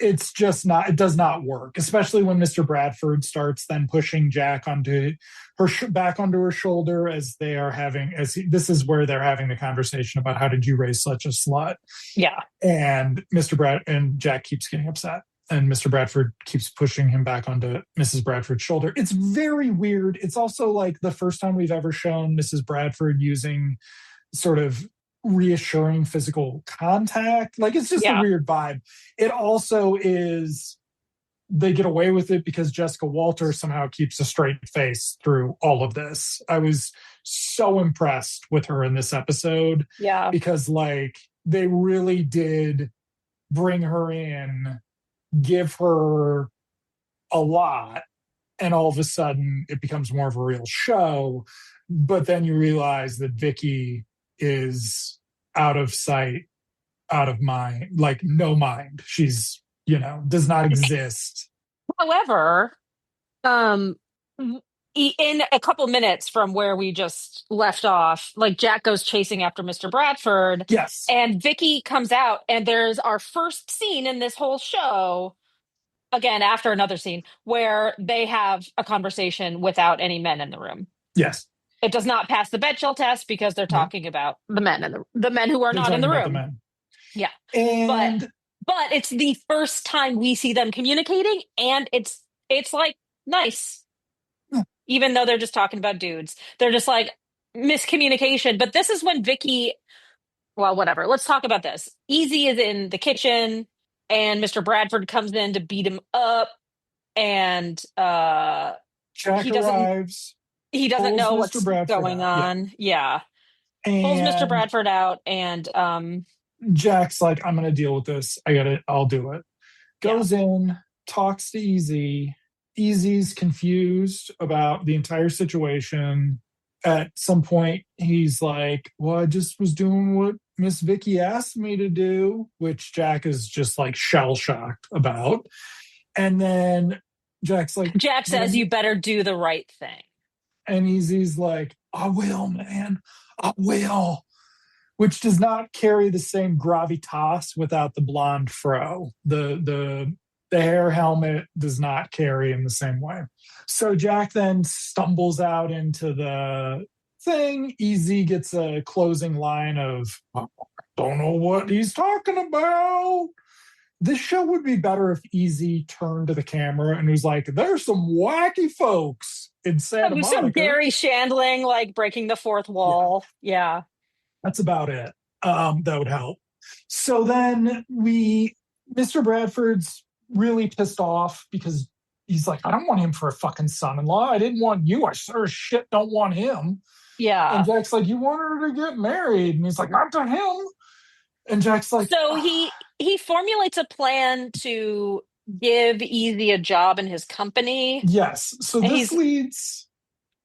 it's just not, it does not work, especially when Mr. Bradford starts then pushing Jack onto back onto her shoulder as they are having, this is where they're having the conversation about how did you raise such a slut? Yeah. And and Jack keeps getting upset. And Mr. Bradford keeps pushing him back onto Mrs. Bradford's shoulder. It's very weird. It's also like the first time we've ever shown Mrs. Bradford using sort of reassuring physical contact. Like it's just a Yeah. weird vibe. It also is they get away with it because Jessica Walter somehow keeps a straight face through all of this. I was so impressed with her in this episode Yeah. because like they really did bring her in, give her a lot, and all of a sudden it becomes more of a real show. But then you realize that Vicky is out of sight, out of mind, like no mind. She's, does not exist. However, um, In a couple minutes from where we just left off, like Jack goes chasing after Mr. Bradford, Yes. and Vicky comes out, and there's our first scene in this whole show, again after another scene, where they have a conversation without any men in the room. Yes. It does not pass the Bechdel test because they're Nope. talking about the men and the men who are They're not in talking the about the room. men. Yeah, but And it's the first time we see them communicating, and it's like nice, even though they're just talking about dudes. They're just like miscommunication. But this is when Vicky, well, whatever. Let's talk about this. Easy is in the kitchen, and Mr. Bradford comes in to beat him up, and Jack he doesn't arrives, he doesn't pulls know Mr. what's Bradford going out. Yeah. on. Yeah. Pulls Mr. And Bradford out, and Jack's like, I'm going to deal with this. I'll do it. yeah. Goes in, talks to Easy. Easy's confused about the entire situation. At some point, he's like, well, I just was doing what Miss Vicky asked me to do, which Jack is just like shell shocked about. And then Jack's like, Jack but says you better do the right thing. and Easy's like, I will, man. I will. Which does not carry the same gravitas without the blonde fro. The hair helmet does not carry in the same way. So Jack then stumbles out into the thing. Easy gets a closing line of, I don't know what he's talking about. This show would be better if Easy turned to the camera and was like, there's some wacky folks in Santa So Monica. Gary Shandling, like breaking the fourth Yeah, wall. Yeah. that's about it. That would help. So then Mr. Bradford's really pissed off because he's like, I don't want him for a fucking son-in-law. I didn't want you. I sure as shit don't want him. And Yeah. Jack's like, you want her to get married? And he's like, not to him. And Jack's like, So he formulates a plan to give Easy a job in his company. yes. So And this leads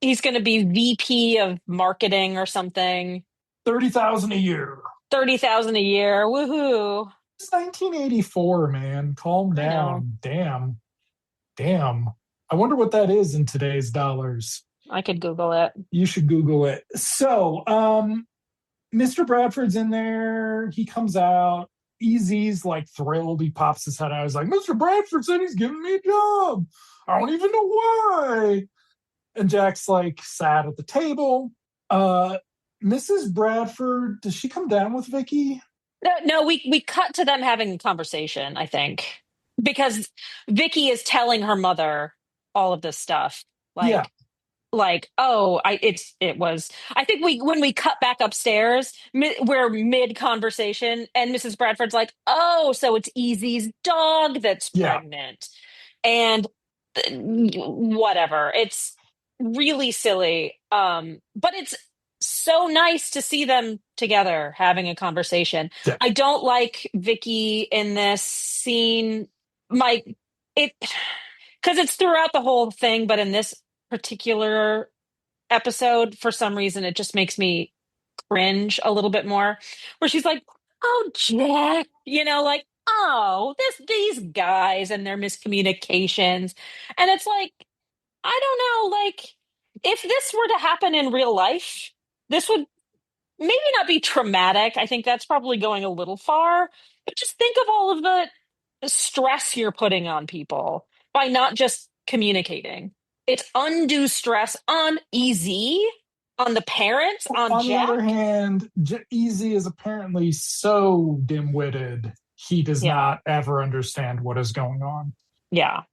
he's going to be VP of marketing or something. 30,000 a year. 30,000 a year. Woohoo. It's 1984, man. Calm I know. down. Damn. Damn. I wonder what that is in today's dollars. I could Google it. You should Google it. So, Mr. Bradford's in there. He comes out. Easy's like thrilled. He pops his head out. He's like, Mr. Bradford said he's giving me a job. I don't even know why. And Jack's like sat at the table. Mrs. Bradford, does she come down with Vicky? No, we cut to them having a conversation, I think, because Vicky is telling her mother all of this stuff. Yeah, Oh, it was, I think when we cut back upstairs, we're mid conversation, and Mrs. Bradford's like, oh, so it's Easy's dog that's yeah. pregnant. And whatever. It's really silly. But it's so nice to see them together having a conversation. Yeah. I don't like Vicky in this scene. My it because it's throughout the whole thing, but in this particular episode, for some reason, it just makes me cringe a little bit more. Where she's like, "Oh, Jack," like, "Oh, these guys and their miscommunications," and it's like, I don't know, like, if this were to happen in real life, this would maybe not be traumatic. I think that's probably going a little far, but just think of all of the stress you're putting on people by not just communicating. It's undue stress on Easy, on the parents, on On the other Jack. hand, Easy is apparently so dim-witted, he does Yeah. not ever understand what is going on, Yeah.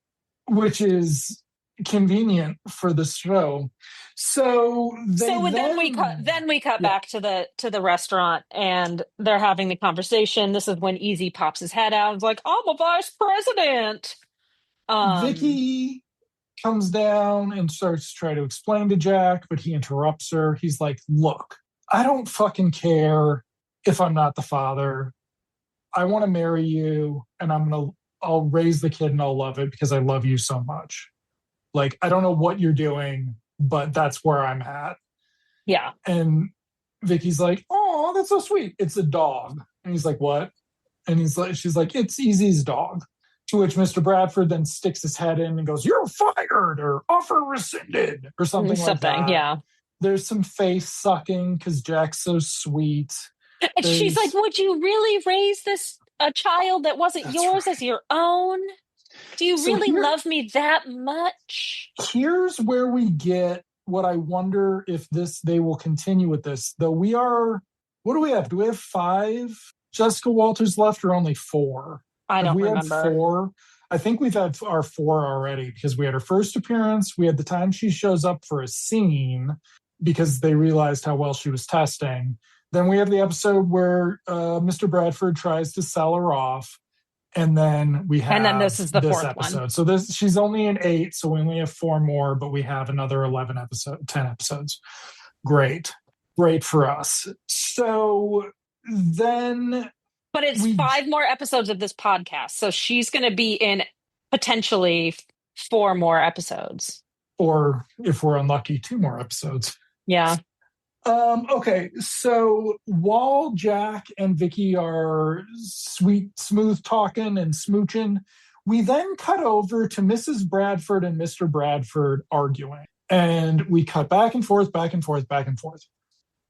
which is convenient for the show. So Then we cut yeah, back to the restaurant, and they're having the conversation. This is when Easy pops his head out and is like, I'm a vice president. Um Vicky comes down and starts to try to explain to Jack, but he interrupts her. He's like, look, I don't fucking care if I'm not the father. I want to marry you, and I'll raise the kid and I'll love it because I love you so much. Like, I don't know what you're doing, but that's where I'm at. yeah. And Vicky's like, oh, that's so sweet. It's a dog. And he's like, what? And she's like, it's Easy's dog. To which Mr. Bradford then sticks his head in and goes, "You're fired," or "offer rescinded," or something like Something, that. yeah. There's some face sucking because Jack's so sweet. And she's like, There's would you really raise this a child that wasn't That's yours as right. your own? Do you So really love me that much? here's where we get what I wonder if they will continue with this. Though we are, what do we have? Do we have five Jessica Walters left or only four? I Have don't we had remember. four? I think we've had our four already because we had her first appearance. We had the time she shows up for a scene because they realized how well she was testing. Then we have the episode where Mr. Bradford tries to sell her off. And then we And then have this is the this fourth one. episode. So this she's only in eight, so we only have four more, but we have another 10 episodes. Great. Great for us. So then But it's we, 5 more episodes of this podcast. So she's going to be in potentially 4 more episodes. or if we're unlucky, two more episodes. Yeah. Okay, so while Jack and Vicky are sweet, smooth talking and smooching, we then cut over to Mrs. Bradford and Mr. Bradford arguing. And we cut back and forth, back and forth, back and forth.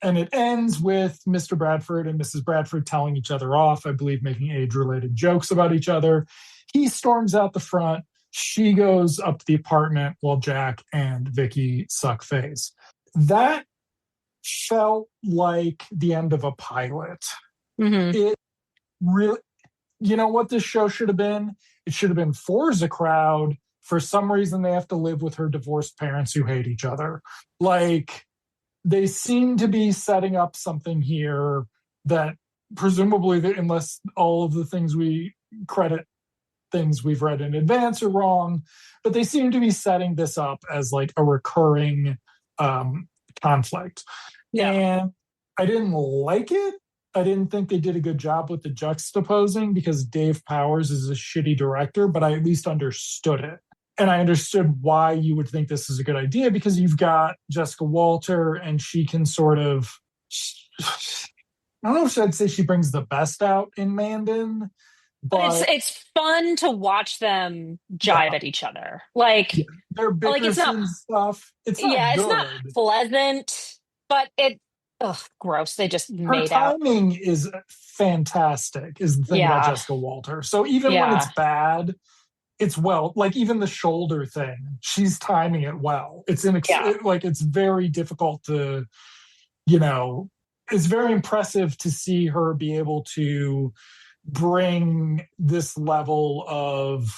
And it ends with Mr. Bradford and Mrs. Bradford telling each other off, I believe making age related jokes about each other. He storms out the front. She goes up to the apartment while Jack and Vicky suck face. That felt like the end of a pilot. Mm-hmm. It really, you know what this show should have been? It should have been Forza Crowd. For some reason, they have to live with her divorced parents who hate each other. Like, they seem to be setting up something here that presumably, unless all of the things we credit things we've read in advance are wrong, but they seem to be setting this up as like a recurring conflict. Yeah. And I didn't like it. I didn't think they did a good job with the juxtaposing because Dave Powers is a shitty director, but I at least understood it. And I understood why you would think this is a good idea because you've got Jessica Walter and she can sort of, I don't know if I'd say she brings the best out in Mandan, But it's but it's fun to watch them jive yeah, at each other. yeah. Their It's not, Bickerson stuff, it's not yeah, it's not good. pleasant, but ugh, gross. They just Her made out. timing is fantastic, is the thing about Yeah. Jessica Walter. So even when it's Yeah. bad, it's well, like even the shoulder thing, she's timing it well. Yeah. Like it's very difficult to, you know, it's very impressive to see her be able to bring this level of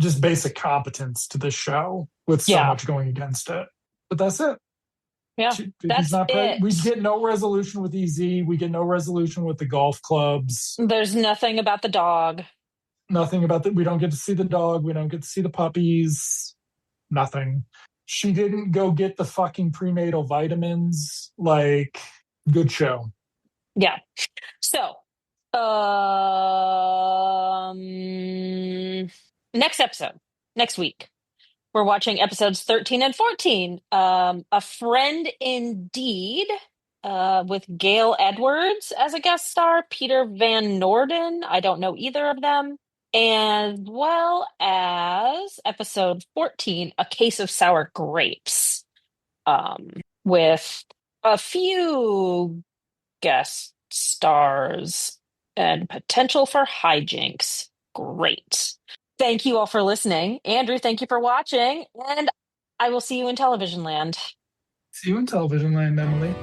just basic competence to the show with so Yeah. much going against it. But that's it. Yeah. He's That's not. We it. get no resolution with EZ. We get no resolution with the golf clubs. There's nothing about the dog. Nothing about that. We don't get to see the dog. We don't get to see the puppies. Nothing. She didn't go get the fucking prenatal vitamins. Like, good show. Yeah. So, next episode, next week, we're watching episodes 13 and 14. A Friend Indeed, with Gail Edwards as a guest star, Peter Van Norden. I don't know either of them. As well as episode 14, A Case of Sour Grapes, um, with a few guest stars and potential for hijinks. Great. Thank you all for listening. Andrew, thank you for watching, and I will see you in television land. See you in television land, Emily.